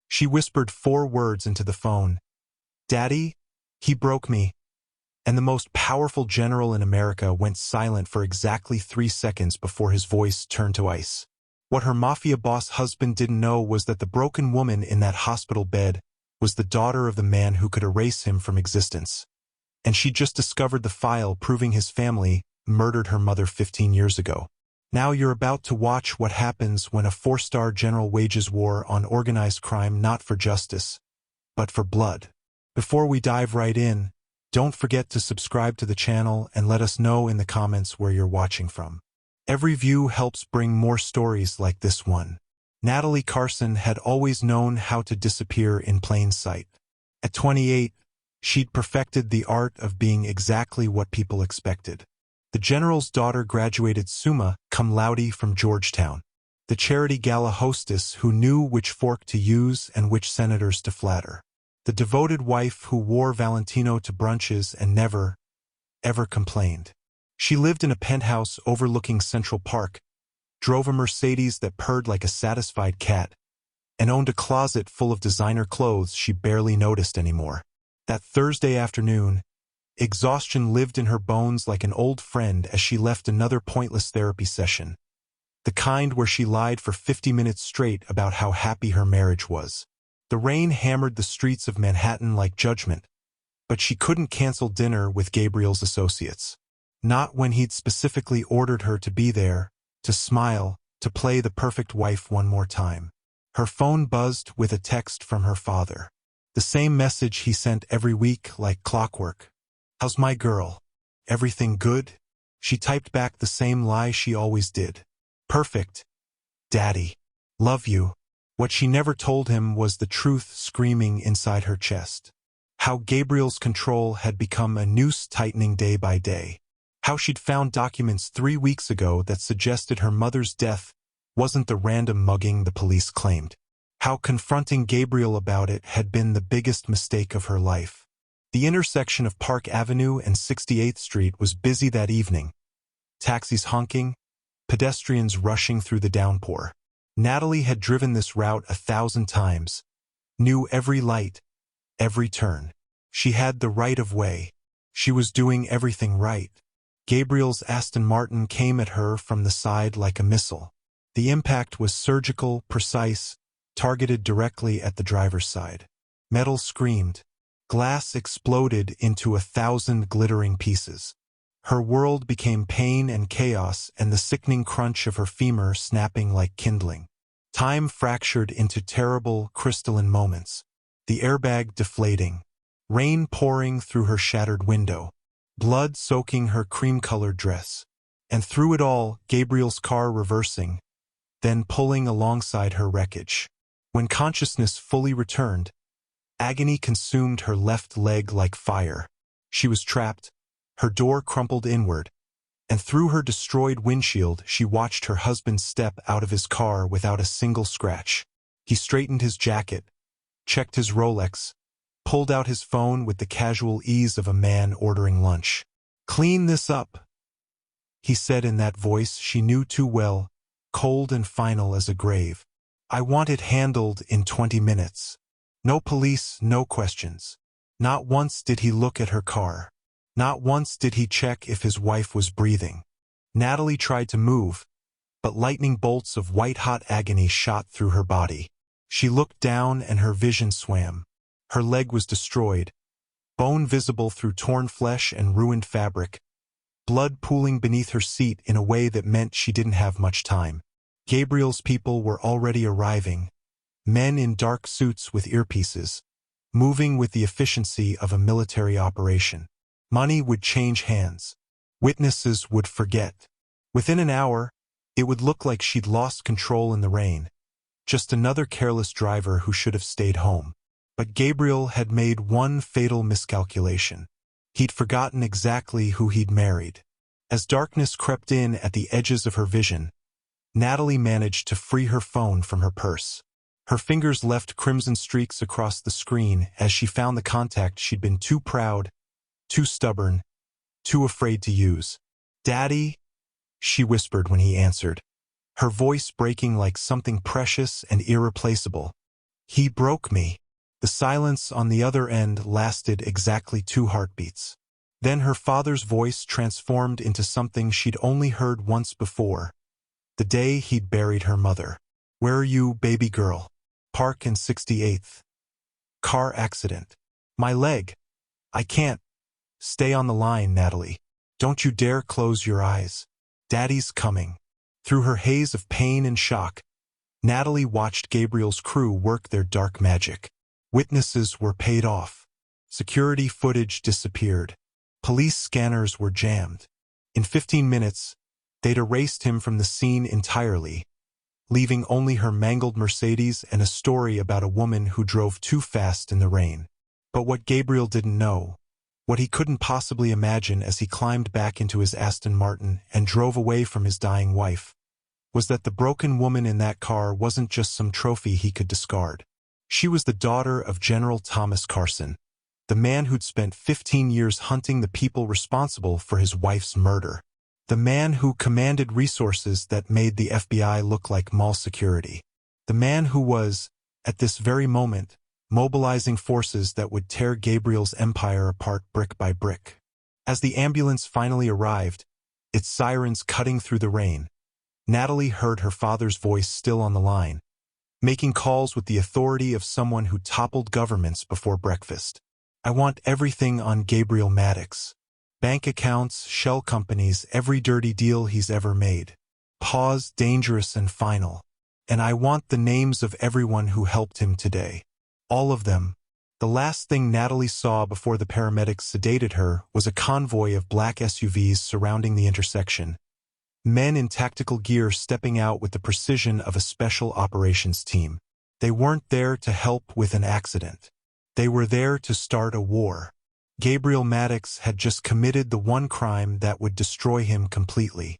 She whispered 4 words into the phone. "Daddy, he broke me." And the most powerful general in America went silent for exactly 3 seconds before his voice turned to ice. What her mafia boss husband didn't know was that the broken woman in that hospital bed was the daughter of the man who could erase him from existence. And she just discovered the file proving his family murdered her mother 15 years ago. Now you're about to watch what happens when a 4-star general wages war on organized crime, not for justice, but for blood. Before we dive right in, don't forget to subscribe to the channel and let us know in the comments where you're watching from. Every view helps bring more stories like this one. Natalie Carson had always known how to disappear in plain sight. At 28, she'd perfected the art of being exactly what people expected. The general's daughter graduated summa cum laude from Georgetown, the charity gala hostess who knew which fork to use and which senators to flatter. The devoted wife who wore Valentino to brunches and never, ever complained. She lived in a penthouse overlooking Central Park, drove a Mercedes that purred like a satisfied cat, and owned a closet full of designer clothes she barely noticed anymore. That Thursday afternoon, exhaustion lived in her bones like an old friend as she left another pointless therapy session, the kind where she lied for 50 minutes straight about how happy her marriage was. The rain hammered the streets of Manhattan like judgment, but she couldn't cancel dinner with Gabriel's associates. Not when he'd specifically ordered her to be there, to smile, to play the perfect wife one more time. Her phone buzzed with a text from her father. The same message he sent every week like clockwork. "How's my girl? Everything good?" She typed back the same lie she always did. "Perfect. Daddy. Love you." What she never told him was the truth screaming inside her chest. How Gabriel's control had become a noose tightening day by day. How she'd found documents 3 weeks ago that suggested her mother's death wasn't the random mugging the police claimed. How confronting Gabriel about it had been the biggest mistake of her life. The intersection of Park Avenue and 68th Street was busy that evening. Taxis honking, pedestrians rushing through the downpour. Natalie had driven this route 1,000 times, knew every light, every turn. She had the right of way. She was doing everything right. Gabriel's Aston Martin came at her from the side like a missile. The impact was surgical, precise, targeted directly at the driver's side. Metal screamed. Glass exploded into 1,000 glittering pieces. Her world became pain and chaos and the sickening crunch of her femur snapping like kindling. Time fractured into terrible, crystalline moments. The airbag deflating. Rain pouring through her shattered window. Blood soaking her cream-colored dress. And through it all, Gabriel's car reversing, then pulling alongside her wreckage. When consciousness fully returned, agony consumed her left leg like fire. She was trapped, her door crumpled inward, and through her destroyed windshield she watched her husband step out of his car without a single scratch. He straightened his jacket, checked his Rolex, pulled out his phone with the casual ease of a man ordering lunch. "Clean this up," he said in that voice she knew too well, cold and final as a grave. "I want it handled in 20 minutes. No police, no questions." Not once did he look at her car. Not once did he check if his wife was breathing. Natalie tried to move, but lightning bolts of white-hot agony shot through her body. She looked down and her vision swam. Her leg was destroyed, bone visible through torn flesh and ruined fabric, blood pooling beneath her seat in a way that meant she didn't have much time. Gabriel's people were already arriving, men in dark suits with earpieces, moving with the efficiency of a military operation. Money would change hands. Witnesses would forget. Within an hour, it would look like she'd lost control in the rain. Just another careless driver who should have stayed home. But Gabriel had made one fatal miscalculation. He'd forgotten exactly who he'd married. As darkness crept in at the edges of her vision, Natalie managed to free her phone from her purse. Her fingers left crimson streaks across the screen as she found the contact she'd been too proud, too stubborn, too afraid to use. "Daddy," she whispered when he answered, her voice breaking like something precious and irreplaceable. He broke me. The silence on the other end lasted exactly 2 heartbeats. Then her father's voice transformed into something she'd only heard once before, the day he'd buried her mother. "Where are you, baby girl?" "Park in 68th. Car accident." "My leg. I can't." "Stay on the line, Natalie. Don't you dare close your eyes. Daddy's coming." Through her haze of pain and shock, Natalie watched Gabriel's crew work their dark magic. Witnesses were paid off. Security footage disappeared. Police scanners were jammed. In 15 minutes, they'd erased him from the scene entirely, leaving only her mangled Mercedes and a story about a woman who drove too fast in the rain. But what Gabriel didn't know, what he couldn't possibly imagine as he climbed back into his Aston Martin and drove away from his dying wife, was that the broken woman in that car wasn't just some trophy he could discard. She was the daughter of General Thomas Carson, the man who'd spent 15 years hunting the people responsible for his wife's murder. The man who commanded resources that made the FBI look like mall security. The man who was, at this very moment, mobilizing forces that would tear Gabriel's empire apart brick by brick. As the ambulance finally arrived, its sirens cutting through the rain, Natalie heard her father's voice still on the line, making calls with the authority of someone who toppled governments before breakfast. "I want everything on Gabriel Maddox. Bank accounts, shell companies, every dirty deal he's ever made. Pause, dangerous and final. And I want the names of everyone who helped him today. All of them." The last thing Natalie saw before the paramedics sedated her was a convoy of black SUVs surrounding the intersection. Men in tactical gear stepping out with the precision of a special operations team. They weren't there to help with an accident. They were there to start a war. Gabriel Maddox had just committed the one crime that would destroy him completely.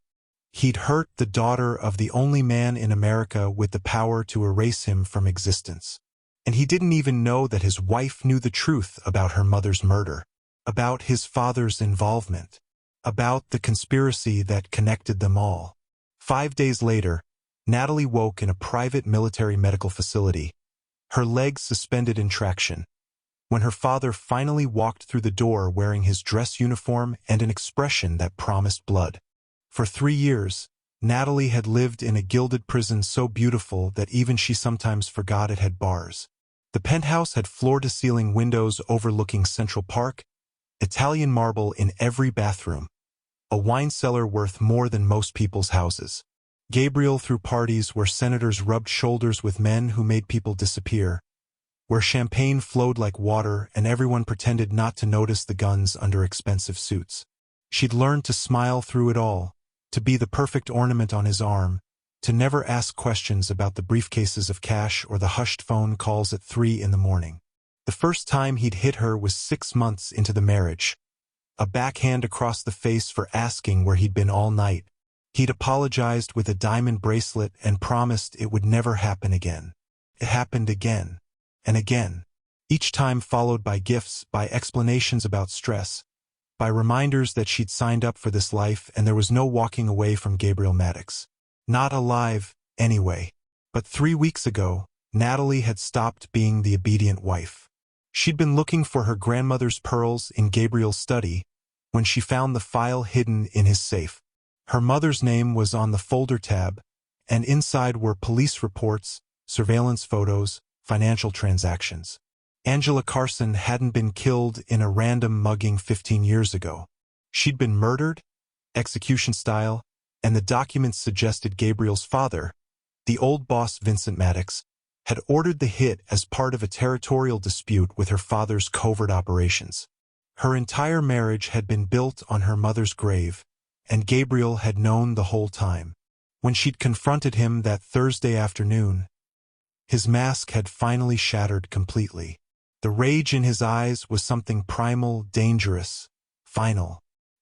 He'd hurt the daughter of the only man in America with the power to erase him from existence. And he didn't even know that his wife knew the truth about her mother's murder, about his father's involvement, about the conspiracy that connected them all. 5 days later, Natalie woke in a private military medical facility, her legs suspended in traction, when her father finally walked through the door wearing his dress uniform and an expression that promised blood. For 3 years, Natalie had lived in a gilded prison so beautiful that even she sometimes forgot it had bars. The penthouse had floor-to-ceiling windows overlooking Central Park, Italian marble in every bathroom, a wine cellar worth more than most people's houses. Gabriel threw parties where senators rubbed shoulders with men who made people disappear, where champagne flowed like water and everyone pretended not to notice the guns under expensive suits. She'd learned to smile through it all, to be the perfect ornament on his arm, to never ask questions about the briefcases of cash or the hushed phone calls at 3 in the morning. The first time he'd hit her was 6 months into the marriage. A backhand across the face for asking where he'd been all night. He'd apologized with a diamond bracelet and promised it would never happen again. It happened again, and again, each time followed by gifts, by explanations about stress, by reminders that she'd signed up for this life and there was no walking away from Gabriel Maddox. Not alive, anyway. But 3 weeks ago, Natalie had stopped being the obedient wife. She'd been looking for her grandmother's pearls in Gabriel's study when she found the file hidden in his safe. Her mother's name was on the folder tab, and inside were police reports, surveillance photos, financial transactions. Angela Carson hadn't been killed in a random mugging 15 years ago. She'd been murdered, execution style, and the documents suggested Gabriel's father, the old boss Vincent Maddox, had ordered the hit as part of a territorial dispute with her father's covert operations. Her entire marriage had been built on her mother's grave, and Gabriel had known the whole time. When she'd confronted him that Thursday afternoon, his mask had finally shattered completely. The rage in his eyes was something primal, dangerous, final.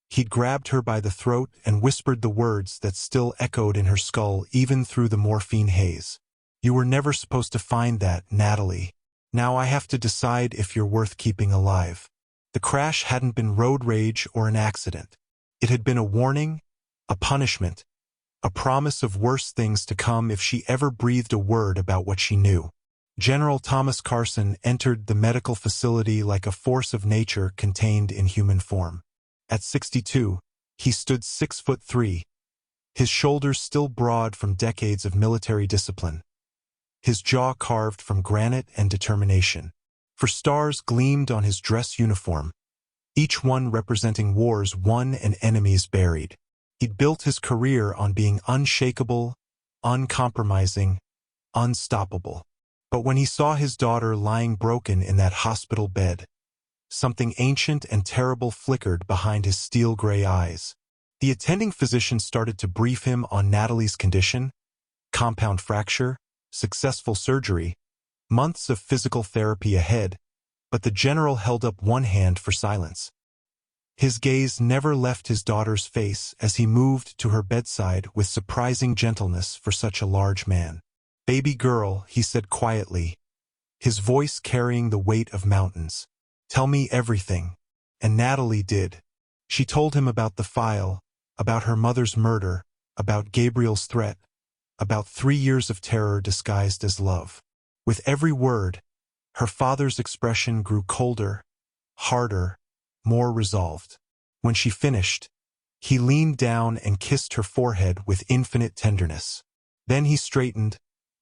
He'd grabbed her by the throat and whispered the words that still echoed in her skull even through the morphine haze. "You were never supposed to find that, Natalie. Now I have to decide if you're worth keeping alive." The crash hadn't been road rage or an accident. It had been a warning, a punishment, a promise of worse things to come if she ever breathed a word about what she knew. General Thomas Carson entered the medical facility like a force of nature contained in human form. At 62, he stood 6'3", his shoulders still broad from decades of military discipline, his jaw carved from granite and determination. For stars gleamed on his dress uniform, each one representing wars won and enemies buried. He'd built his career on being unshakable, uncompromising, unstoppable. But when he saw his daughter lying broken in that hospital bed, something ancient and terrible flickered behind his steel-gray eyes. The attending physician started to brief him on Natalie's condition: compound fracture, successful surgery, months of physical therapy ahead, but the general held up one hand for silence. His gaze never left his daughter's face as he moved to her bedside with surprising gentleness for such a large man. "Baby girl," he said quietly, his voice carrying the weight of mountains. "Tell me everything." And Natalie did. She told him about the file, about her mother's murder, about Gabriel's threat, about 3 years of terror disguised as love. With every word, her father's expression grew colder, harder, more resolved. When she finished, he leaned down and kissed her forehead with infinite tenderness. Then he straightened,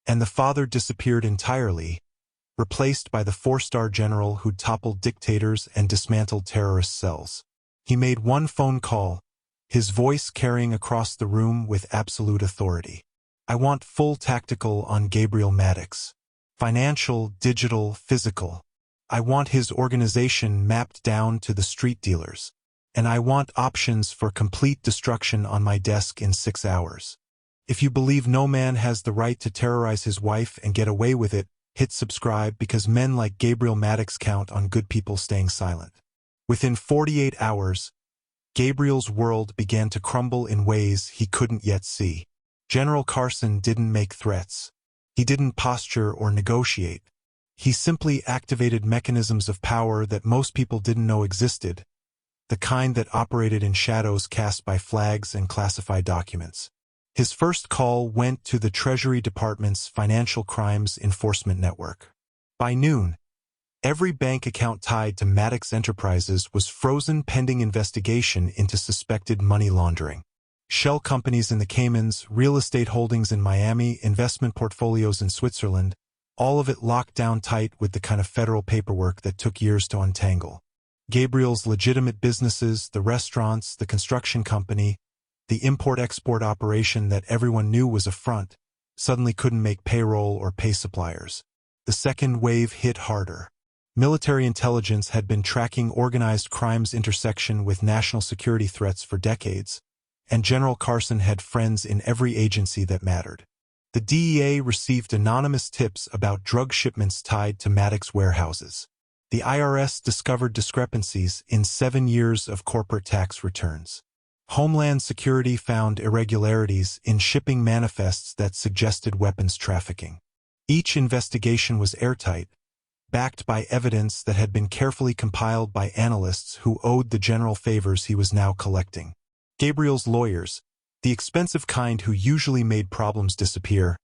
and the father disappeared entirely, replaced by the 4-star general who'd toppled dictators and dismantled terrorist cells. He made one phone call, his voice carrying across the room with absolute authority. "I want full tactical on Gabriel Maddox. Financial, digital, physical. I want his organization mapped down to the street dealers. And I want options for complete destruction on my desk in 6 hours. If you believe no man has the right to terrorize his wife and get away with it, hit subscribe, because men like Gabriel Maddox count on good people staying silent." Within 48 hours, Gabriel's world began to crumble in ways he couldn't yet see. General Carson didn't make threats. He didn't posture or negotiate. He simply activated mechanisms of power that most people didn't know existed, the kind that operated in shadows cast by flags and classified documents. His first call went to the Treasury Department's Financial Crimes Enforcement Network. By noon, every bank account tied to Maddox Enterprises was frozen pending investigation into suspected money laundering. Shell companies in the Caymans, real estate holdings in Miami, investment portfolios in Switzerland, all of it locked down tight with the kind of federal paperwork that took years to untangle. Gabriel's legitimate businesses, the restaurants, the construction company, the import-export operation that everyone knew was a front, suddenly couldn't make payroll or pay suppliers. The second wave hit harder. Military intelligence had been tracking organized crime's intersection with national security threats for decades, and General Carson had friends in every agency that mattered. The DEA received anonymous tips about drug shipments tied to Maddox warehouses. The IRS discovered discrepancies in 7 years of corporate tax returns. Homeland Security found irregularities in shipping manifests that suggested weapons trafficking. Each investigation was airtight, backed by evidence that had been carefully compiled by analysts who owed the general favors he was now collecting. Gabriel's lawyers, the expensive kind who usually made problems disappear,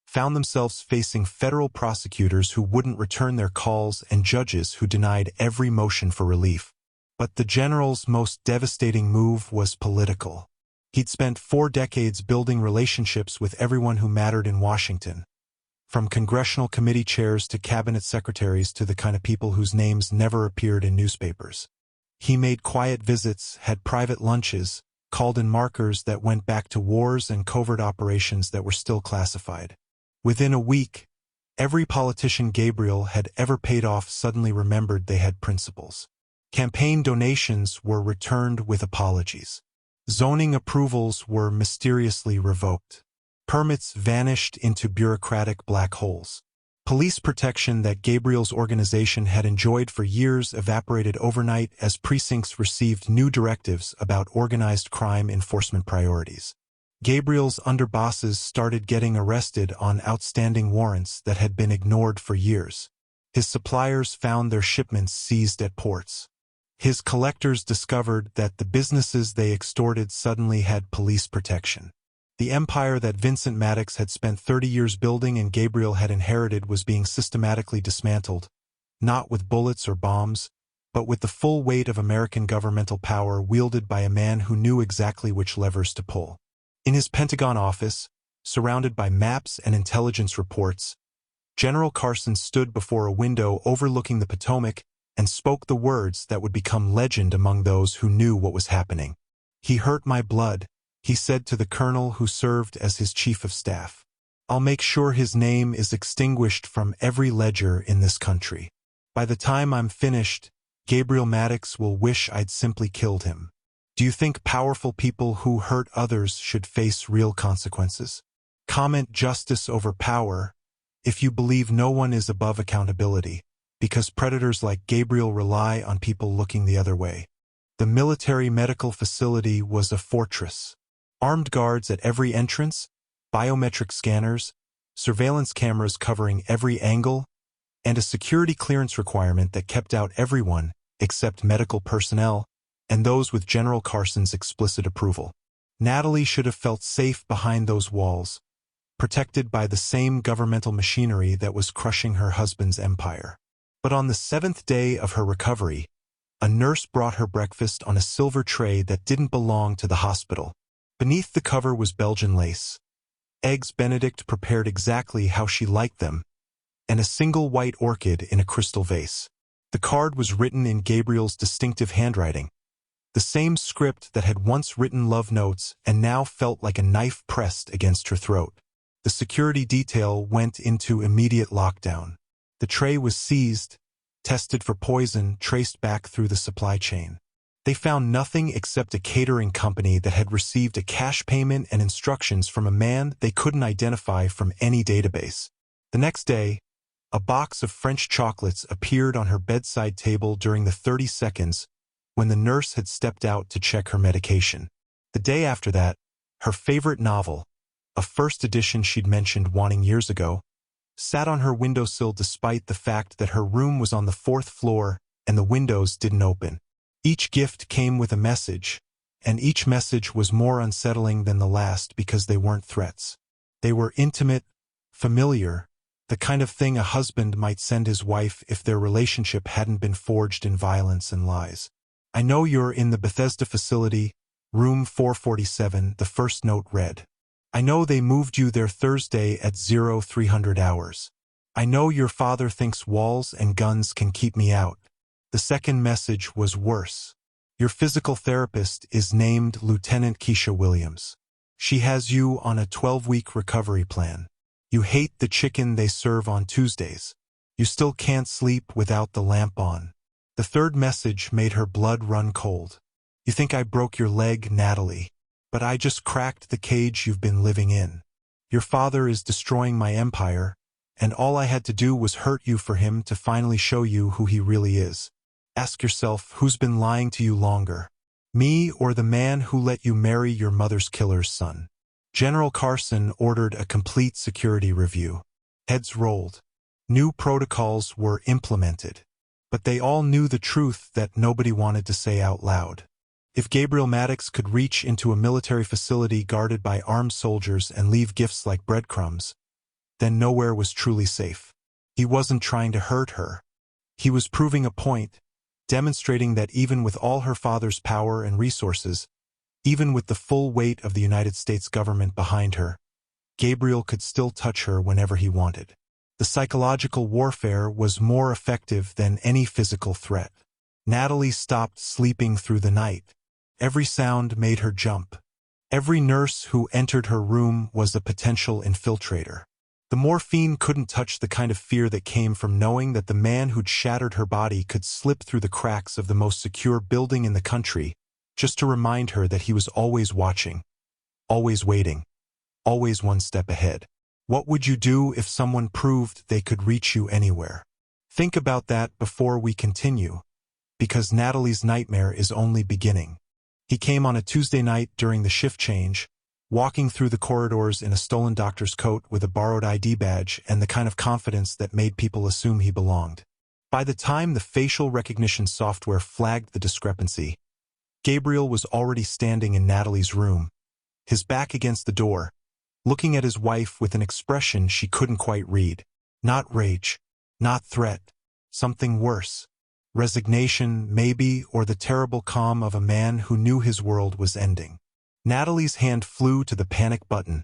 found themselves facing federal prosecutors who wouldn't return their calls and judges who denied every motion for relief. But the general's most devastating move was political. He'd spent 4 decades building relationships with everyone who mattered in Washington, from congressional committee chairs to cabinet secretaries to the kind of people whose names never appeared in newspapers. He made quiet visits, had private lunches, called in markers that went back to wars and covert operations that were still classified. Within a week, every politician Gabriel had ever paid off suddenly remembered they had principles. Campaign donations were returned with apologies. Zoning approvals were mysteriously revoked. Permits vanished into bureaucratic black holes. Police protection that Gabriel's organization had enjoyed for years evaporated overnight as precincts received new directives about organized crime enforcement priorities. Gabriel's underbosses started getting arrested on outstanding warrants that had been ignored for years. His suppliers found their shipments seized at ports. His collectors discovered that the businesses they extorted suddenly had police protection. The empire that Vincent Maddox had spent 30 years building and Gabriel had inherited was being systematically dismantled, not with bullets or bombs, but with the full weight of American governmental power wielded by a man who knew exactly which levers to pull. In his Pentagon office, surrounded by maps and intelligence reports, General Carson stood before a window overlooking the Potomac and spoke the words that would become legend among those who knew what was happening. "He hurt my blood," he said to the colonel who served as his chief of staff. "I'll make sure his name is extinguished from every ledger in this country. By the time I'm finished, Gabriel Maddox will wish I'd simply killed him." Do you think powerful people who hurt others should face real consequences? Comment justice over power if you believe no one is above accountability, because predators like Gabriel rely on people looking the other way. The military medical facility was a fortress. Armed guards at every entrance, biometric scanners, surveillance cameras covering every angle, and a security clearance requirement that kept out everyone except medical personnel and those with General Carson's explicit approval. Natalie should have felt safe behind those walls, protected by the same governmental machinery that was crushing her husband's empire. But on the 7th day of her recovery, a nurse brought her breakfast on a silver tray that didn't belong to the hospital. Beneath the cover was Belgian lace, eggs Benedict prepared exactly how she liked them, and a single white orchid in a crystal vase. The card was written in Gabriel's distinctive handwriting, the same script that had once written love notes and now felt like a knife pressed against her throat. The security detail went into immediate lockdown. The tray was seized, tested for poison, traced back through the supply chain. They found nothing except a catering company that had received a cash payment and instructions from a man they couldn't identify from any database. The next day, a box of French chocolates appeared on her bedside table during the 30 seconds when the nurse had stepped out to check her medication. The day after that, her favorite novel, a first edition she'd mentioned wanting years ago, sat on her windowsill despite the fact that her room was on the 4th floor and the windows didn't open. Each gift came with a message, and each message was more unsettling than the last because they weren't threats. They were intimate, familiar, the kind of thing a husband might send his wife if their relationship hadn't been forged in violence and lies. "I know you're in the Bethesda facility, room 447, the first note read. I know they moved you there Thursday at 0300 hours. I know your father thinks walls and guns can keep me out." The second message was worse. "Your physical therapist is named Lieutenant Keisha Williams. She has you on a 12-week recovery plan. You hate the chicken they serve on Tuesdays. You still can't sleep without the lamp on." The third message made her blood run cold. "You think I broke your leg, Natalie, but I just cracked the cage you've been living in. Your father is destroying my empire, and all I had to do was hurt you for him to finally show you who he really is. Ask yourself who's been lying to you longer, me or the man who let you marry your mother's killer's son." General Carson ordered a complete security review. Heads rolled. New protocols were implemented, but they all knew the truth that nobody wanted to say out loud. If Gabriel Maddox could reach into a military facility guarded by armed soldiers and leave gifts like breadcrumbs, then nowhere was truly safe. He wasn't trying to hurt her. He was proving a point, demonstrating that even with all her father's power and resources, even with the full weight of the United States government behind her, Gabriel could still touch her whenever he wanted. The psychological warfare was more effective than any physical threat. Natalie stopped sleeping through the night. Every sound made her jump. Every nurse who entered her room was a potential infiltrator. The morphine couldn't touch the kind of fear that came from knowing that the man who'd shattered her body could slip through the cracks of the most secure building in the country, just to remind her that he was always watching, always waiting, always one step ahead. What would you do if someone proved they could reach you anywhere? Think about that before we continue, because Natalie's nightmare is only beginning. He came on a Tuesday night during the shift change, walking through the corridors in a stolen doctor's coat with a borrowed ID badge and the kind of confidence that made people assume he belonged. By the time the facial recognition software flagged the discrepancy, Gabriel was already standing in Natalie's room, his back against the door, looking at his wife with an expression she couldn't quite read. Not rage, not threat, something worse. Resignation, maybe, or the terrible calm of a man who knew his world was ending. Natalie's hand flew to the panic button,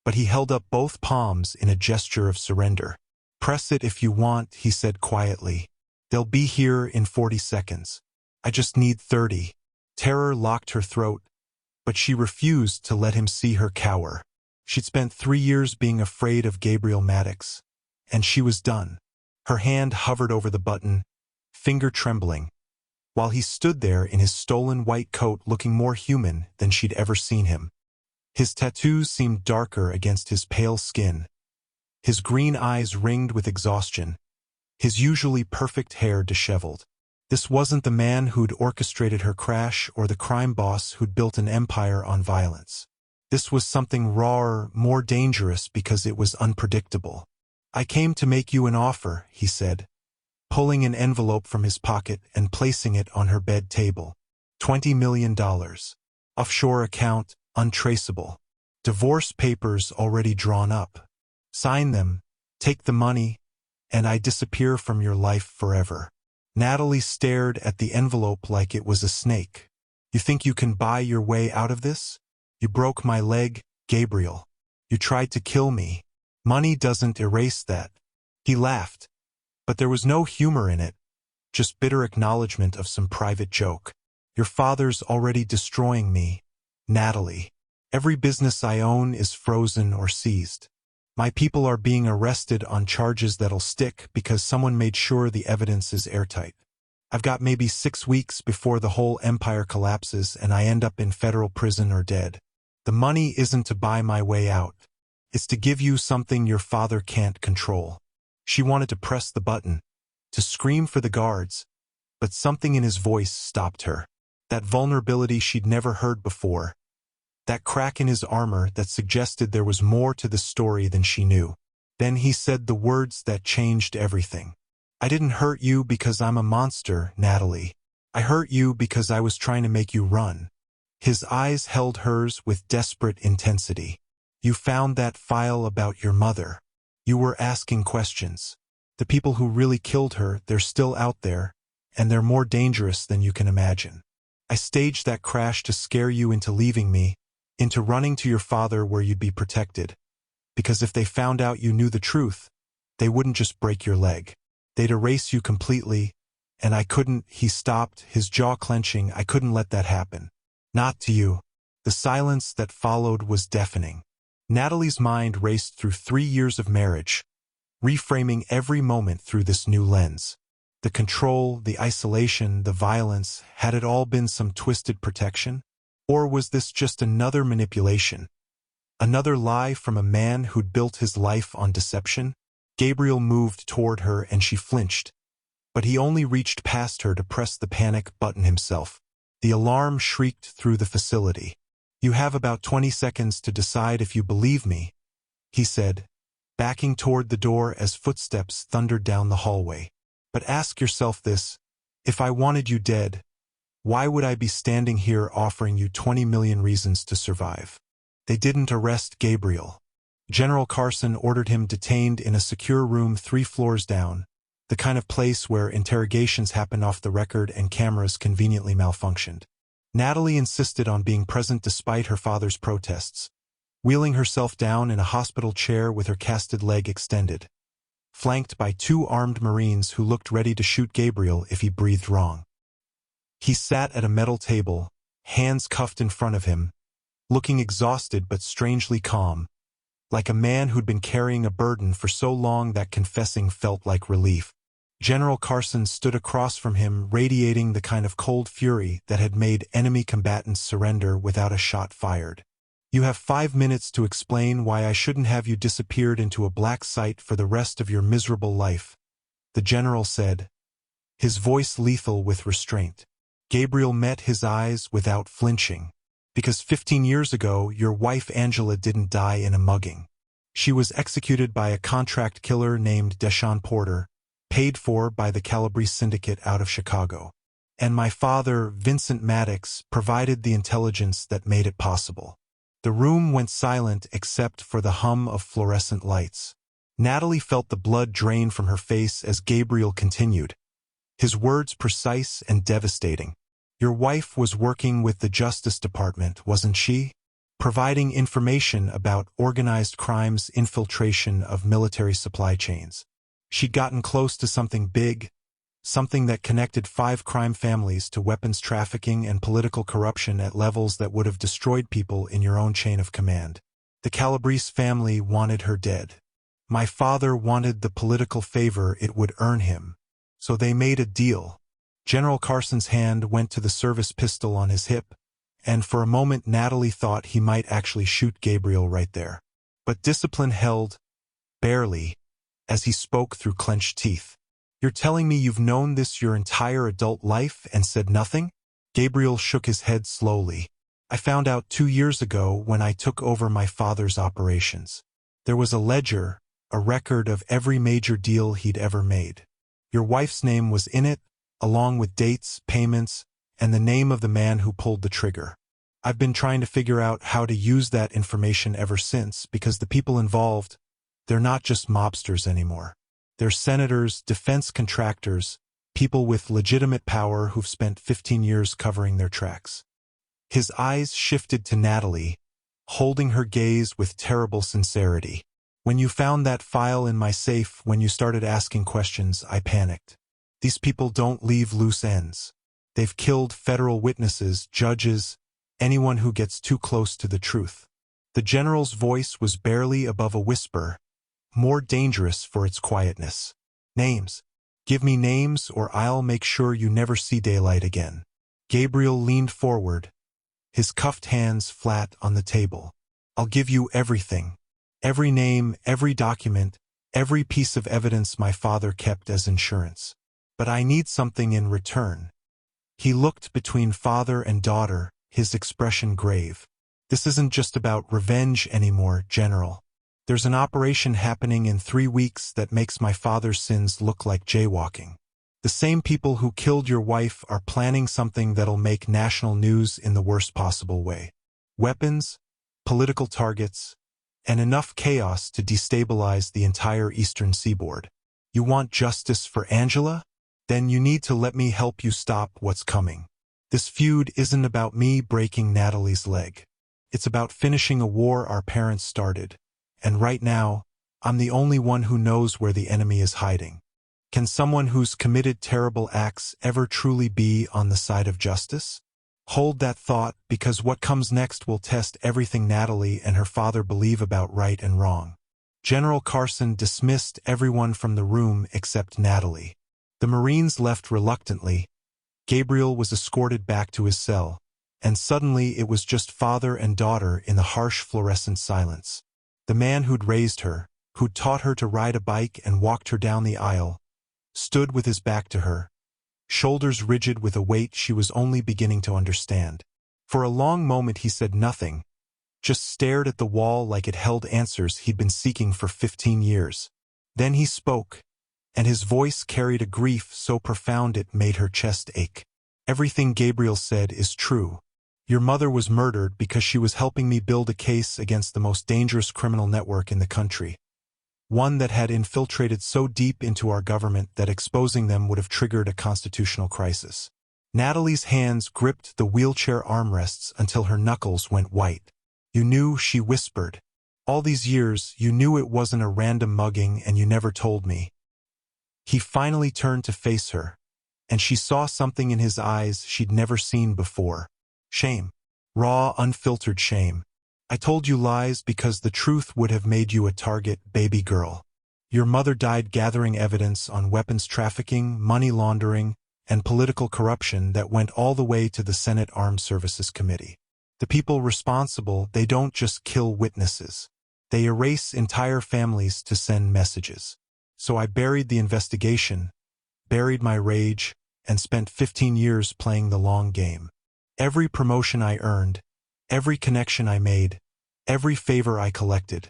but he held up both palms in a gesture of surrender. "Press it if you want," he said quietly. "They'll be here in 40 seconds. I just need 30. Terror locked her throat, but she refused to let him see her cower. She'd spent 3 years being afraid of Gabriel Maddox, and she was done. Her hand hovered over the button, finger trembling, while he stood there in his stolen white coat looking more human than she'd ever seen him. His tattoos seemed darker against his pale skin, his green eyes ringed with exhaustion, his usually perfect hair disheveled. This wasn't the man who'd orchestrated her crash or the crime boss who'd built an empire on violence. This was something rawer, more dangerous because it was unpredictable. "I came to make you an offer," he said, pulling an envelope from his pocket and placing it on her bed table. $20 million. Offshore account, untraceable. Divorce papers already drawn up. Sign them, take the money, and I disappear from your life forever. Natalie stared at the envelope like it was a snake. "You think you can buy your way out of this? You broke my leg, Gabriel. You tried to kill me. Money doesn't erase that." He laughed, but there was no humor in it, just bitter acknowledgement of some private joke. "Your father's already destroying me, Natalie. Every business I own is frozen or seized. My people are being arrested on charges that'll stick because someone made sure the evidence is airtight. I've got maybe 6 weeks before the whole empire collapses and I end up in federal prison or dead. The money isn't to buy my way out. It's to give you something your father can't control." She wanted to press the button, to scream for the guards, but something in his voice stopped her. That vulnerability she'd never heard before. That crack in his armor that suggested there was more to the story than she knew. Then he said the words that changed everything. "I didn't hurt you because I'm a monster, Natalie. I hurt you because I was trying to make you run." His eyes held hers with desperate intensity. "You found that file about your mother. You were asking questions. The people who really killed her, they're still out there, and they're more dangerous than you can imagine. I staged that crash to scare you into leaving me, into running to your father where you'd be protected. Because if they found out you knew the truth, they wouldn't just break your leg. They'd erase you completely, and I couldn't." He stopped, his jaw clenching. "I couldn't let that happen. Not to you." The silence that followed was deafening. Natalie's mind raced through 3 years of marriage, reframing every moment through this new lens. The control, the isolation, the violence, had it all been some twisted protection? Or was this just another manipulation? Another lie from a man who'd built his life on deception? Gabriel moved toward her and she flinched, but he only reached past her to press the panic button himself. The alarm shrieked through the facility. "You have about 20 seconds to decide if you believe me," he said, backing toward the door as footsteps thundered down the hallway. "But ask yourself this: if I wanted you dead, why would I be standing here offering you 20 million reasons to survive?" They didn't arrest Gabriel. General Carson ordered him detained in a secure room 3 floors down, the kind of place where interrogations happen off the record and cameras conveniently malfunctioned. Natalie insisted on being present despite her father's protests, wheeling herself down in a hospital chair with her casted leg extended, flanked by 2 armed Marines who looked ready to shoot Gabriel if he breathed wrong. He sat at a metal table, hands cuffed in front of him, looking exhausted but strangely calm, like a man who'd been carrying a burden for so long that confessing felt like relief. General Carson stood across from him, radiating the kind of cold fury that had made enemy combatants surrender without a shot fired. "You have 5 minutes to explain why I shouldn't have you disappeared into a black site for the rest of your miserable life," the general said, his voice lethal with restraint. Gabriel met his eyes without flinching. "Because 15 years ago, your wife Angela didn't die in a mugging. She was executed by a contract killer named Deshaun Porter, paid for by the Calabrese Syndicate out of Chicago. And my father, Vincent Maddox, provided the intelligence that made it possible. The room went silent except for the hum of fluorescent lights. Natalie felt the blood drain from her face as Gabriel continued, his words precise and devastating. Your wife was working with the Justice Department, wasn't she? Providing information about organized crime's infiltration of military supply chains. She'd gotten close to something big, something that connected 5 crime families to weapons trafficking and political corruption at levels that would have destroyed people in your own chain of command. The Calabrese family wanted her dead. My father wanted the political favor it would earn him. So they made a deal. General Carson's hand went to the service pistol on his hip, and for a moment Natalie thought he might actually shoot Gabriel right there. But discipline held, barely, as he spoke through clenched teeth. You're telling me you've known this your entire adult life and said nothing? Gabriel shook his head slowly. I found out 2 years ago when I took over my father's operations. There was a ledger, a record of every major deal he'd ever made. Your wife's name was in it, along with dates, payments, and the name of the man who pulled the trigger. I've been trying to figure out how to use that information ever since because the people involved, they're not just mobsters anymore. They're senators, defense contractors, people with legitimate power who've spent 15 years covering their tracks. His eyes shifted to Natalie, holding her gaze with terrible sincerity. When you found that file in my safe, when you started asking questions, I panicked. These people don't leave loose ends. They've killed federal witnesses, judges, anyone who gets too close to the truth. The general's voice was barely above a whisper, more dangerous for its quietness. Names. Give me names or I'll make sure you never see daylight again. Gabriel leaned forward, his cuffed hands flat on the table. I'll give you everything. Every name, every document, every piece of evidence my father kept as insurance. But I need something in return. He looked between father and daughter, his expression grave. This isn't just about revenge anymore, General. There's an operation happening in 3 weeks that makes my father's sins look like jaywalking. The same people who killed your wife are planning something that'll make national news in the worst possible way. Weapons, political targets, and enough chaos to destabilize the entire eastern seaboard. You want justice for Angela? Then you need to let me help you stop what's coming. This feud isn't about me breaking Natalie's leg. It's about finishing a war our parents started. And right now, I'm the only one who knows where the enemy is hiding. Can someone who's committed terrible acts ever truly be on the side of justice? Hold that thought, because what comes next will test everything Natalie and her father believe about right and wrong. General Carson dismissed everyone from the room except Natalie. The Marines left reluctantly. Gabriel was escorted back to his cell, and suddenly it was just father and daughter in the harsh fluorescent silence. The man who'd raised her, who'd taught her to ride a bike and walked her down the aisle, stood with his back to her, shoulders rigid with a weight she was only beginning to understand. For a long moment he said nothing, just stared at the wall like it held answers he'd been seeking for 15 years. Then he spoke, and his voice carried a grief so profound it made her chest ache. Everything Gabriel said is true. Your mother was murdered because she was helping me build a case against the most dangerous criminal network in the country. One that had infiltrated so deep into our government that exposing them would have triggered a constitutional crisis. Natalie's hands gripped the wheelchair armrests until her knuckles went white. You knew, she whispered. All these years, you knew it wasn't a random mugging and you never told me. He finally turned to face her, and she saw something in his eyes she'd never seen before. Shame. Raw, unfiltered shame. I told you lies because the truth would have made you a target, baby girl. Your mother died gathering evidence on weapons trafficking, money laundering, and political corruption that went all the way to the Senate Armed Services Committee. The people responsible, they don't just kill witnesses. They erase entire families to send messages. So I buried the investigation, buried my rage, and spent 15 years playing the long game. Every promotion I earned, every connection I made, every favor I collected,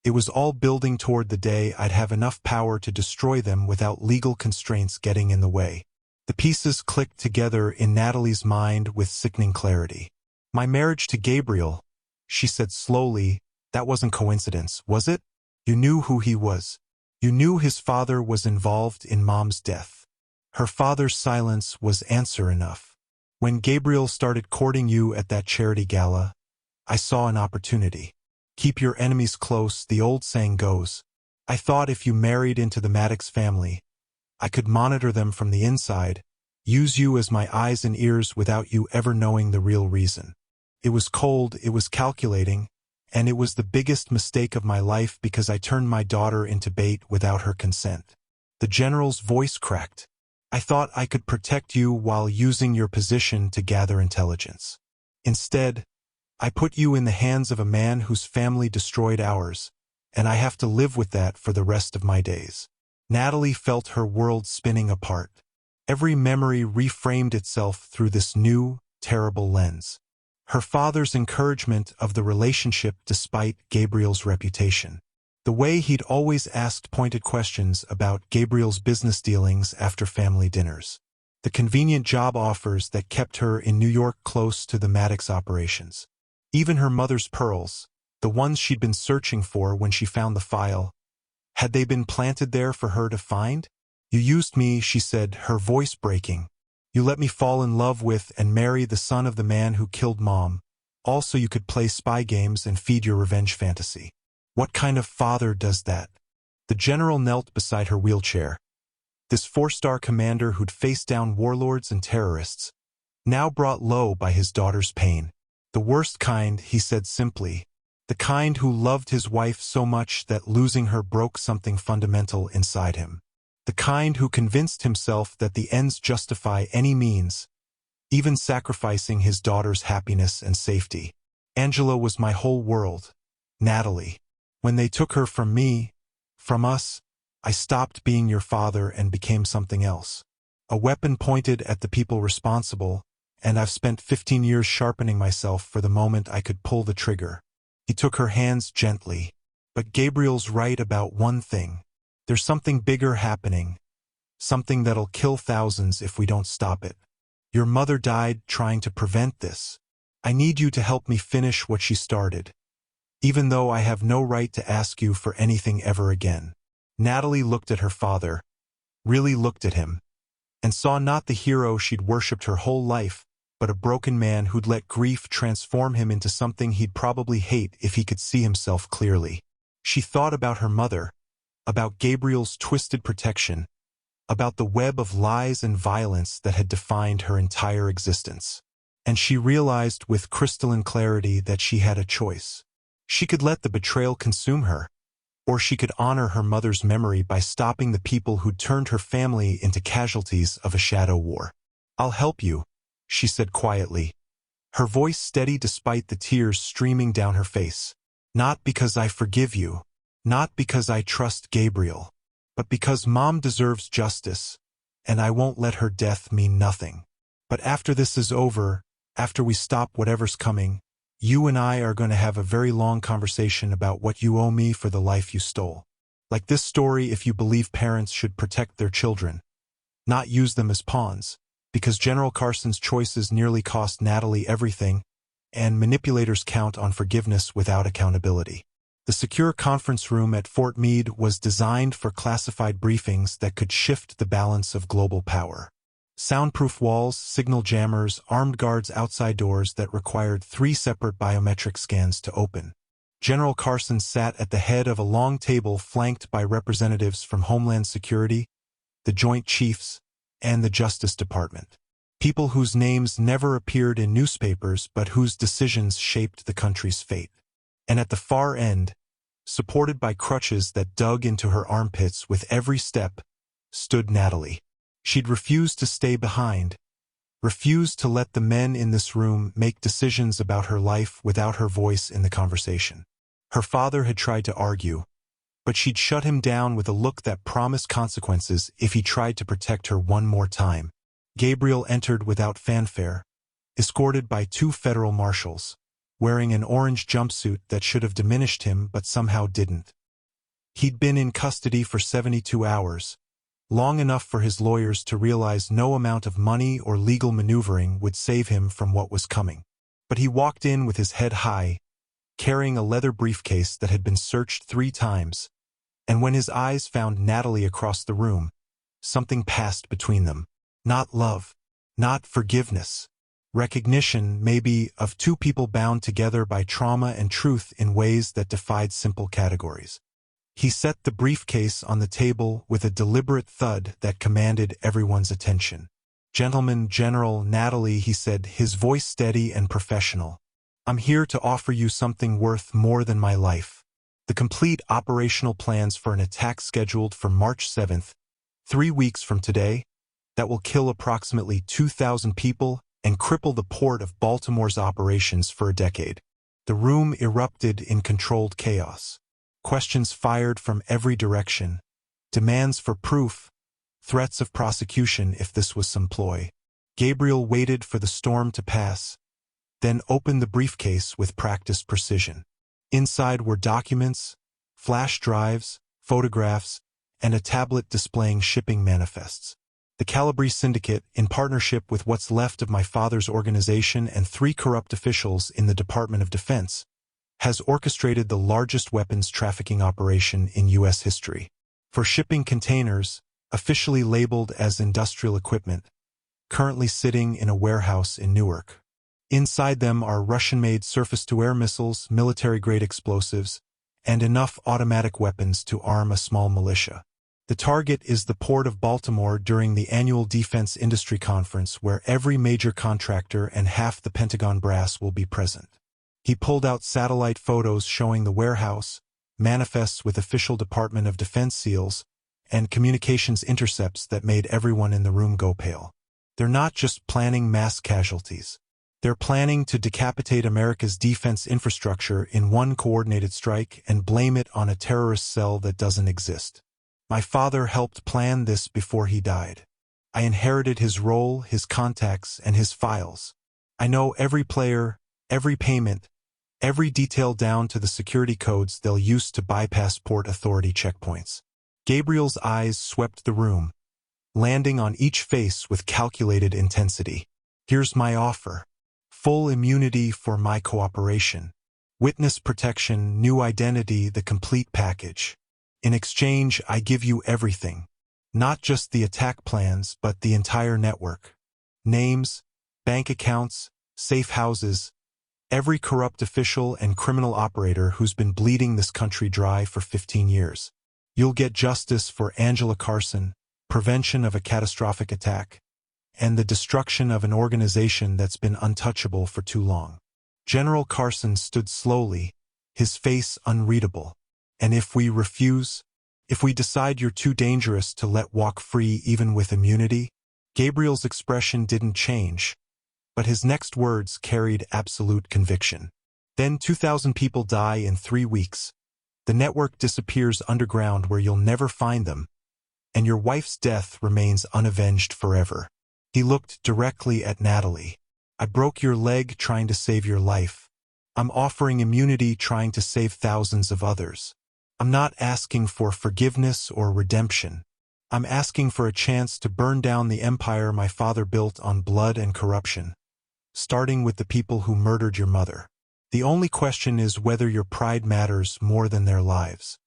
it was all building toward the day I'd have enough power to destroy them without legal constraints getting in the way. The pieces clicked together in Natalie's mind with sickening clarity. My marriage to Gabriel, She said slowly, "That wasn't coincidence, was it? You knew who he was. You knew his father was involved in Mom's death." Her father's silence was answer enough. "When Gabriel started courting you at that charity gala, I saw an opportunity. Keep your enemies close, the old saying goes. I thought if you married into the Maddox family, I could monitor them from the inside, use you as my eyes and ears without you ever knowing the real reason. It was cold, it was calculating, and it was the biggest mistake of my life because I turned my daughter into bait without her consent." The general's voice cracked. "I thought I could protect you while using your position to gather intelligence. Instead, I put you in the hands of a man whose family destroyed ours, and I have to live with that for the rest of my days." Natalie felt her world spinning apart. Every memory reframed itself through this new, terrible lens. Her father's encouragement of the relationship despite Gabriel's reputation. The way he'd always asked pointed questions about Gabriel's business dealings after family dinners. The convenient job offers that kept her in New York close to the Maddox operations. Even her mother's pearls, the ones she'd been searching for when she found the file, had they been planted there for her to find? "You used me," she said, her voice breaking. "You let me fall in love with and marry the son of the man who killed Mom, all so you could play spy games and feed your revenge fantasy. What kind of father does that?" The general knelt beside her wheelchair. This four-star commander who'd faced down warlords and terrorists, now brought low by his daughter's pain. "The worst kind," he said simply. "The kind who loved his wife so much that losing her broke something fundamental inside him. The kind who convinced himself that the ends justify any means, even sacrificing his daughter's happiness and safety. Angela was my whole world. Natalie. When they took her from me, from us, I stopped being your father and became something else. A weapon pointed at the people responsible, and I've spent 15 years sharpening myself for the moment I could pull the trigger." He took her hands gently. "But Gabriel's right about one thing. There's something bigger happening, something that'll kill thousands if we don't stop it. Your mother died trying to prevent this. I need you to help me finish what she started, even though I have no right to ask you for anything ever again." Natalie looked at her father, really looked at him, and saw not the hero she'd worshipped her whole life, but a broken man who'd let grief transform him into something he'd probably hate if he could see himself clearly. She thought about her mother, about Gabriel's twisted protection, about the web of lies and violence that had defined her entire existence. And she realized with crystalline clarity that she had a choice. She could let the betrayal consume her, or she could honor her mother's memory by stopping the people who'd turned her family into casualties of a shadow war. "I'll help you," she said quietly, her voice steady despite the tears streaming down her face. "Not because I forgive you, not because I trust Gabriel, but because Mom deserves justice, and I won't let her death mean nothing. But after this is over, after we stop whatever's coming, you and I are going to have a very long conversation about what you owe me for the life you stole. Like this story, if you believe parents should protect their children, not use them as pawns, because General Carson's choices nearly cost Natalie everything, and manipulators count on forgiveness without accountability." The secure conference room at Fort Meade was designed for classified briefings that could shift the balance of global power. Soundproof walls, signal jammers, armed guards outside doors that required 3 separate biometric scans to open. General Carson sat at the head of a long table flanked by representatives from Homeland Security, the Joint Chiefs, and the Justice Department. People whose names never appeared in newspapers but whose decisions shaped the country's fate. And at the far end, supported by crutches that dug into her armpits with every step, stood Natalie. She'd refused to stay behind, refused to let the men in this room make decisions about her life without her voice in the conversation. Her father had tried to argue, but she'd shut him down with a look that promised consequences if he tried to protect her one more time. Gabriel entered without fanfare, escorted by 2 federal marshals, wearing an orange jumpsuit that should have diminished him but somehow didn't. He'd been in custody for 72 hours, long enough for his lawyers to realize no amount of money or legal maneuvering would save him from what was coming. But he walked in with his head high, carrying a leather briefcase that had been searched 3 times, and when his eyes found Natalie across the room, something passed between them. Not love, not forgiveness. Recognition, maybe, of 2 people bound together by trauma and truth in ways that defied simple categories. He set the briefcase on the table with a deliberate thud that commanded everyone's attention. "Gentleman General Natalie," he said, his voice steady and professional. "I'm here to offer you something worth more than my life. The complete operational plans for an attack scheduled for March 7th, 3 weeks from today, that will kill approximately 2,000 people and cripple the port of Baltimore's operations for a decade." The room erupted in controlled chaos. Questions fired from every direction. Demands for proof. Threats of prosecution if this was some ploy. Gabriel waited for the storm to pass, then opened the briefcase with practiced precision. Inside were documents, flash drives, photographs, and a tablet displaying shipping manifests. "The Calabrese Syndicate, in partnership with what's left of my father's organization and 3 corrupt officials in the Department of Defense, has orchestrated the largest weapons trafficking operation in U.S. history. For shipping containers, officially labeled as industrial equipment, currently sitting in a warehouse in Newark. Inside them are Russian-made surface-to-air missiles, military-grade explosives, and enough automatic weapons to arm a small militia. The target is the Port of Baltimore during the annual Defense Industry Conference, where every major contractor and half the Pentagon brass will be present." He pulled out satellite photos showing the warehouse, manifests with official Department of Defense seals, and communications intercepts that made everyone in the room go pale. They're not just planning mass casualties. They're planning to decapitate America's defense infrastructure in one coordinated strike and blame it on a terrorist cell that doesn't exist. My father helped plan this before he died. I inherited his role, his contacts, and his files. I know every player, every payment, every detail down to the security codes they'll use to bypass Port Authority checkpoints. Gabriel's eyes swept the room, landing on each face with calculated intensity. "Here's my offer. Full immunity for my cooperation. Witness protection, new identity, the complete package. In exchange, I give you everything. Not just the attack plans, but the entire network. Names, bank accounts, safe houses, every corrupt official and criminal operator who's been bleeding this country dry for 15 years. You'll get justice for Angela Carson, prevention of a catastrophic attack, and the destruction of an organization that's been untouchable for too long." General Carson stood slowly, his face unreadable. "And if we refuse? If we decide you're too dangerous to let walk free even with immunity?" Gabriel's expression didn't change, but his next words carried absolute conviction. "Then 2,000 people die in 3 weeks. The network disappears underground where you'll never find them, and your wife's death remains unavenged forever." He looked directly at Natalie. "I broke your leg trying to save your life. I'm offering immunity trying to save thousands of others. I'm not asking for forgiveness or redemption. I'm asking for a chance to burn down the empire my father built on blood and corruption, starting with the people who murdered your mother. The only question is whether your pride matters more than their lives."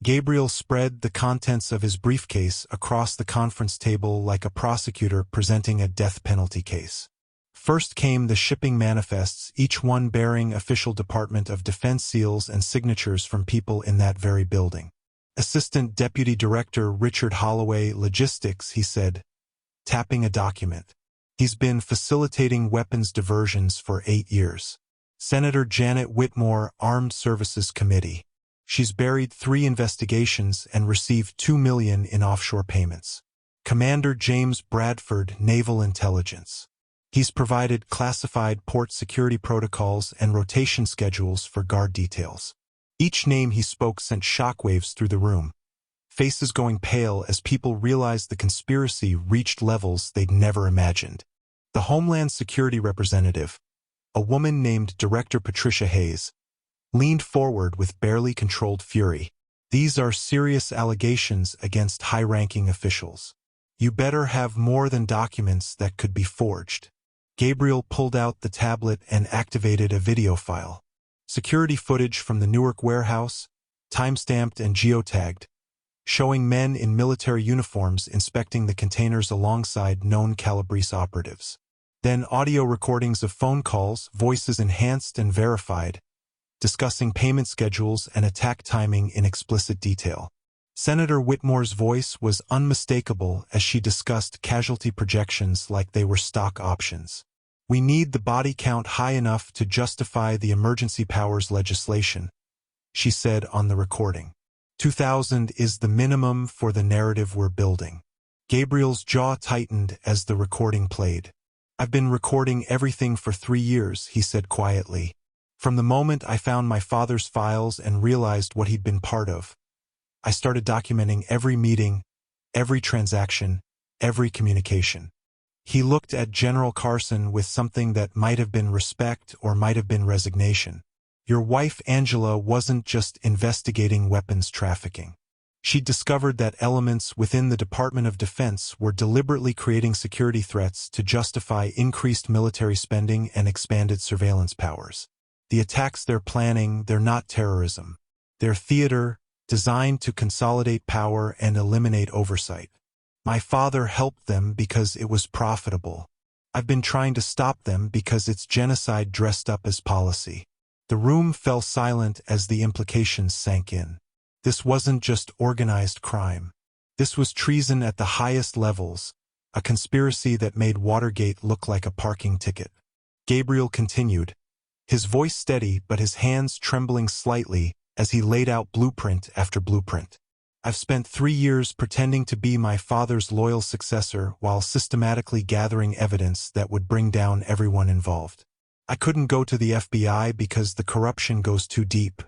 Gabriel spread the contents of his briefcase across the conference table like a prosecutor presenting a death penalty case. First came the shipping manifests, each one bearing official Department of Defense seals and signatures from people in that very building. "Assistant Deputy Director Richard Holloway, Logistics," he said, tapping a document. "He's been facilitating weapons diversions for 8 years. Senator Janet Whitmore, Armed Services Committee. She's buried 3 investigations and received $2 million in offshore payments. Commander James Bradford, Naval Intelligence. He's provided classified port security protocols and rotation schedules for guard details." Each name he spoke sent shockwaves through the room, faces going pale as people realized the conspiracy reached levels they'd never imagined. The Homeland Security representative, a woman named Director Patricia Hayes, leaned forward with barely controlled fury. "These are serious allegations against high-ranking officials. You better have more than documents that could be forged." Gabriel pulled out the tablet and activated a video file. Security footage from the Newark warehouse, time-stamped and geotagged, showing men in military uniforms inspecting the containers alongside known Calabrese operatives. Then audio recordings of phone calls, voices enhanced and verified, discussing payment schedules and attack timing in explicit detail. Senator Whitmore's voice was unmistakable as she discussed casualty projections like they were stock options. "We need the body count high enough to justify the emergency powers legislation," she said on the recording. 2,000 is the minimum for the narrative we're building. Gabriel's jaw tightened as the recording played. "I've been recording everything for 3 years," he said quietly. "From the moment I found my father's files and realized what he'd been part of, I started documenting every meeting, every transaction, every communication." He looked at General Carson with something that might have been respect or might have been resignation. "Your wife Angela wasn't just investigating weapons trafficking. She discovered that elements within the Department of Defense were deliberately creating security threats to justify increased military spending and expanded surveillance powers. The attacks they're planning, they're not terrorism. They're theater, designed to consolidate power and eliminate oversight. My father helped them because it was profitable. I've been trying to stop them because it's genocide dressed up as policy." The room fell silent as the implications sank in. This wasn't just organized crime. This was treason at the highest levels, a conspiracy that made Watergate look like a parking ticket. Gabriel continued, his voice steady but his hands trembling slightly as he laid out blueprint after blueprint. "I've spent 3 years pretending to be my father's loyal successor while systematically gathering evidence that would bring down everyone involved. I couldn't go to the FBI because the corruption goes too deep.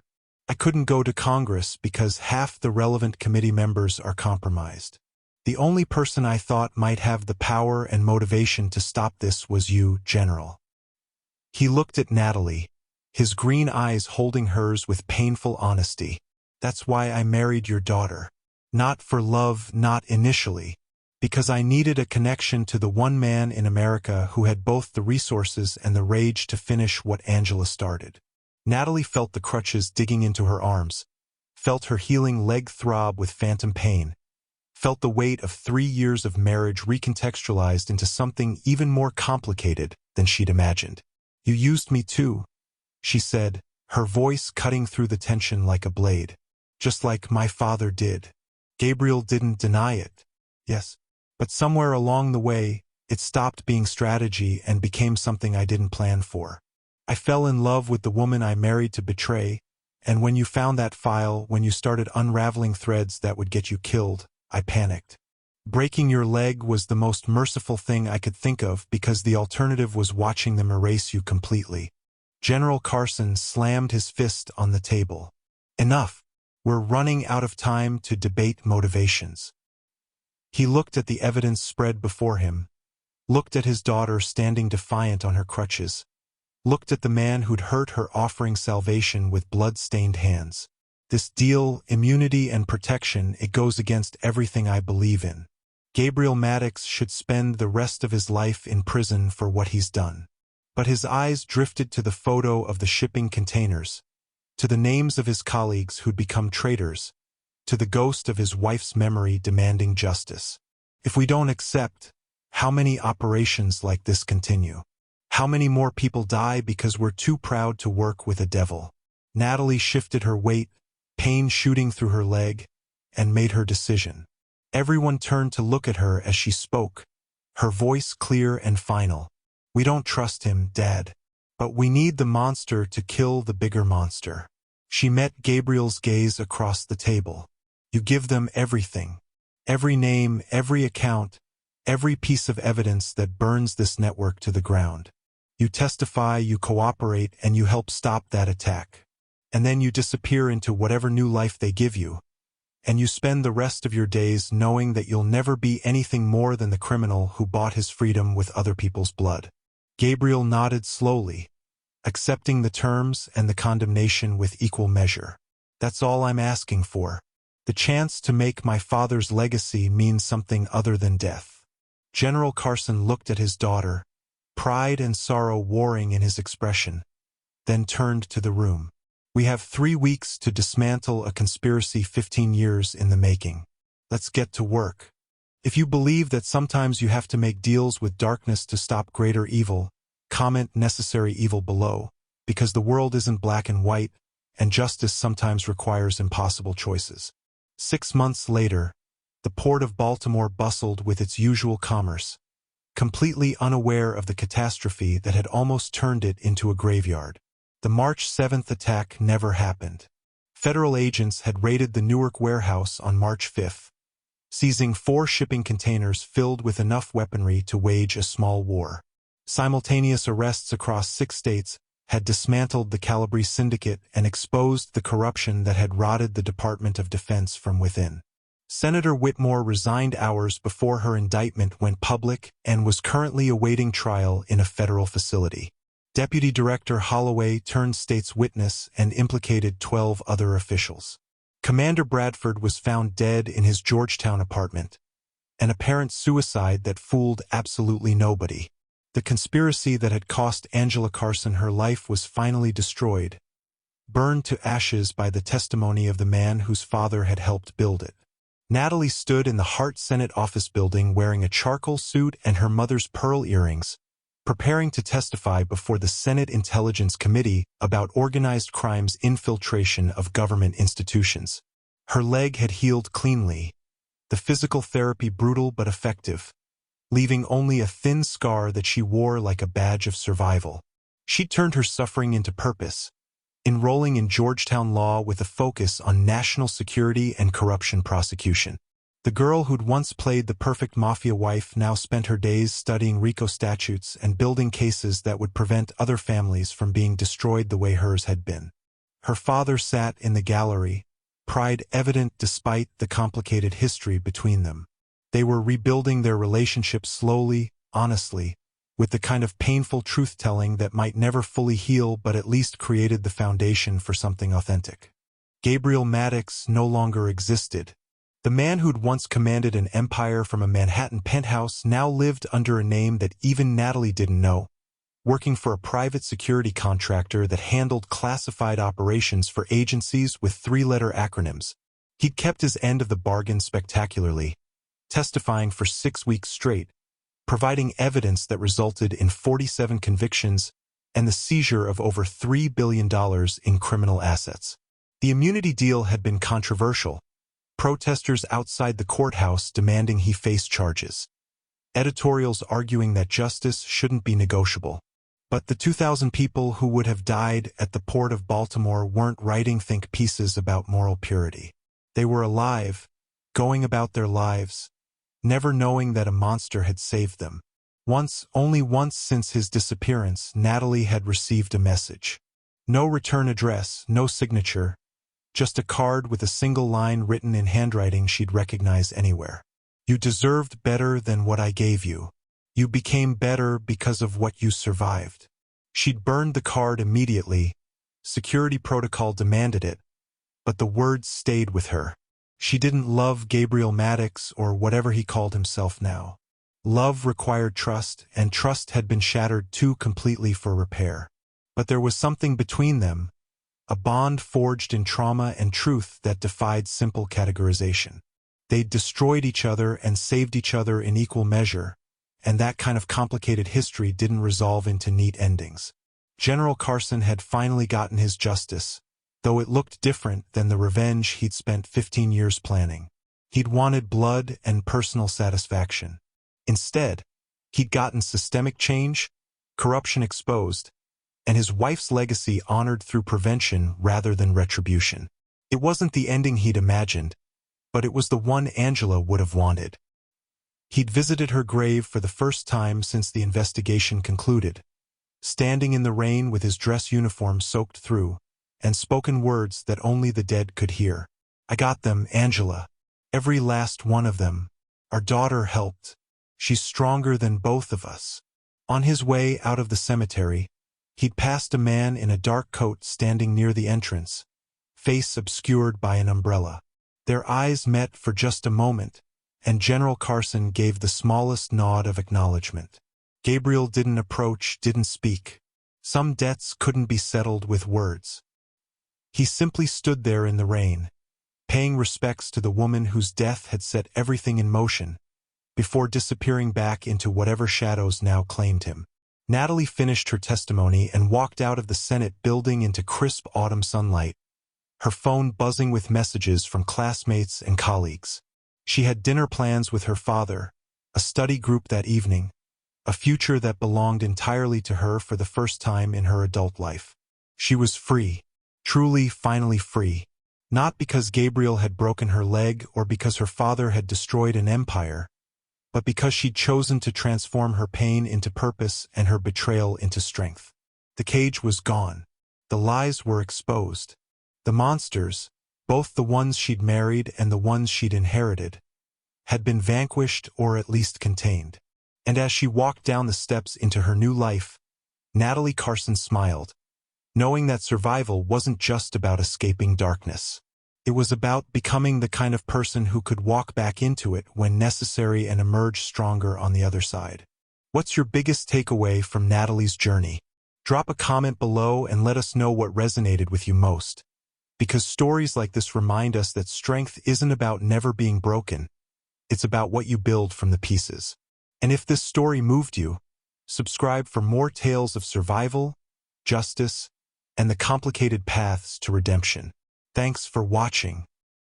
I couldn't go to Congress because half the relevant committee members are compromised. The only person I thought might have the power and motivation to stop this was you, General." He looked at Natalie, his green eyes holding hers with painful honesty. "That's why I married your daughter. Not for love, not initially. Because I needed a connection to the one man in America who had both the resources and the rage to finish what Angela started." Natalie felt the crutches digging into her arms, felt her healing leg throb with phantom pain, felt the weight of 3 years of marriage recontextualized into something even more complicated than she'd imagined. "You used me too," she said, her voice cutting through the tension like a blade. "Just like my father did." Gabriel didn't deny it. "Yes. But somewhere along the way, it stopped being strategy and became something I didn't plan for. I fell in love with the woman I married to betray, and when you found that file, when you started unraveling threads that would get you killed, I panicked. Breaking your leg was the most merciful thing I could think of because the alternative was watching them erase you completely." General Carson slammed his fist on the table. "Enough. We're running out of time to debate motivations." He looked at the evidence spread before him, looked at his daughter standing defiant on her crutches, looked at the man who'd hurt her offering salvation with blood-stained hands. "This deal, immunity and protection, it goes against everything I believe in. Gabriel Maddox should spend the rest of his life in prison for what he's done." But his eyes drifted to the photo of the shipping containers, to the names of his colleagues who'd become traitors, to the ghost of his wife's memory demanding justice. "If we don't accept, how many operations like this continue? How many more people die because we're too proud to work with a devil?" Natalie shifted her weight, pain shooting through her leg, and made her decision. Everyone turned to look at her as she spoke, her voice clear and final. "We don't trust him, Dad. But we need the monster to kill the bigger monster." She met Gabriel's gaze across the table. "You give them everything. Every name, every account, every piece of evidence that burns this network to the ground. You testify, you cooperate, and you help stop that attack. And then you disappear into whatever new life they give you. And you spend the rest of your days knowing that you'll never be anything more than the criminal who bought his freedom with other people's blood." Gabriel nodded slowly, accepting the terms and the condemnation with equal measure. "That's all I'm asking for. The chance to make my father's legacy mean something other than death." General Carson looked at his daughter, pride and sorrow warring in his expression. then turned to the room. "We have 3 weeks to dismantle a conspiracy 15 years in the making. Let's get to work. If you believe that sometimes you have to make deals with darkness to stop greater evil, comment necessary evil below, because the world isn't black and white, and justice sometimes requires impossible choices." 6 months later, the port of Baltimore bustled with its usual commerce, completely unaware of the catastrophe that had almost turned it into a graveyard. The March 7th attack never happened. Federal agents had raided the Newark warehouse on March 5th, seizing 4 shipping containers filled with enough weaponry to wage a small war. Simultaneous arrests across 6 states had dismantled the Calabrese syndicate and exposed the corruption that had rotted the Department of Defense from within. Senator Whitmore resigned hours before her indictment went public and was currently awaiting trial in a federal facility. Deputy Director Holloway turned state's witness and implicated 12 other officials. Commander Bradford was found dead in his Georgetown apartment, an apparent suicide that fooled absolutely nobody. The conspiracy that had cost Angela Carson her life was finally destroyed, burned to ashes by the testimony of the man whose father had helped build it. Natalie stood in the Hart Senate office building wearing a charcoal suit and her mother's pearl earrings, preparing to testify before the Senate Intelligence Committee about organized crime's infiltration of government institutions. Her leg had healed cleanly, the physical therapy brutal but effective, leaving only a thin scar that she wore like a badge of survival. She turned her suffering into purpose, enrolling in Georgetown law with a focus on national security and corruption prosecution. The girl who'd once played the perfect mafia wife now spent her days studying RICO statutes and building cases that would prevent other families from being destroyed the way hers had been. Her father sat in the gallery, pride evident despite the complicated history between them. They were rebuilding their relationship slowly, honestly, with the kind of painful truth-telling that might never fully heal but at least created the foundation for something authentic. Gabriel Maddox no longer existed. The man who'd once commanded an empire from a Manhattan penthouse now lived under a name that even Natalie didn't know, working for a private security contractor that handled classified operations for agencies with 3-letter acronyms. He'd kept his end of the bargain spectacularly, testifying for 6 weeks straight, providing evidence that resulted in 47 convictions and the seizure of over $3 billion in criminal assets. The immunity deal had been controversial, protesters outside the courthouse demanding he face charges, editorials arguing that justice shouldn't be negotiable. But the 2,000 people who would have died at the port of Baltimore weren't writing think pieces about moral purity. They were alive, going about their lives, never knowing that a monster had saved them. Only once since his disappearance, Natalie had received a message. No return address, no signature, just a card with a single line written in handwriting she'd recognize anywhere. "You deserved better than what I gave you. You became better because of what you survived." She'd burned the card immediately. Security protocol demanded it, but the words stayed with her. She didn't love Gabriel Maddox or whatever he called himself now. Love required trust, and trust had been shattered too completely for repair. But there was something between them, a bond forged in trauma and truth that defied simple categorization. They'd destroyed each other and saved each other in equal measure, and that kind of complicated history didn't resolve into neat endings. General Carson had finally gotten his justice, though it looked different than the revenge he'd spent 15 years planning. He'd wanted blood and personal satisfaction. Instead, he'd gotten systemic change, corruption exposed, and his wife's legacy honored through prevention rather than retribution. It wasn't the ending he'd imagined, but it was the one Angela would have wanted. He'd visited her grave for the first time since the investigation concluded, standing in the rain with his dress uniform soaked through, and spoken words that only the dead could hear. "I got them, Angela. Every last one of them. Our daughter helped. She's stronger than both of us." On his way out of the cemetery, he'd passed a man in a dark coat standing near the entrance, face obscured by an umbrella. Their eyes met for just a moment, and General Carson gave the smallest nod of acknowledgement. Gabriel didn't approach, didn't speak, Some debts couldn't be settled with words. He simply stood there in the rain, paying respects to the woman whose death had set everything in motion, before disappearing back into whatever shadows now claimed him. Natalie finished her testimony and walked out of the Senate building into crisp autumn sunlight, her phone buzzing with messages from classmates and colleagues. She had dinner plans with her father, a study group that evening, a future that belonged entirely to her for the first time in her adult life. She was free, truly, finally free, not because Gabriel had broken her leg or because her father had destroyed an empire, but because she'd chosen to transform her pain into purpose and her betrayal into strength. The cage was gone. The lies were exposed. The monsters, both the ones she'd married and the ones she'd inherited, had been vanquished or at least contained. And as she walked down the steps into her new life, Natalie Carson smiled, knowing that survival wasn't just about escaping darkness. It was about becoming the kind of person who could walk back into it when necessary and emerge stronger on the other side. What's your biggest takeaway from Natalie's journey? Drop a comment below and let us know what resonated with you most. Because stories like this remind us that strength isn't about never being broken. It's about what you build from the pieces. And if this story moved you, subscribe for more tales of survival, justice, and the complicated paths to redemption. Thanks for watching.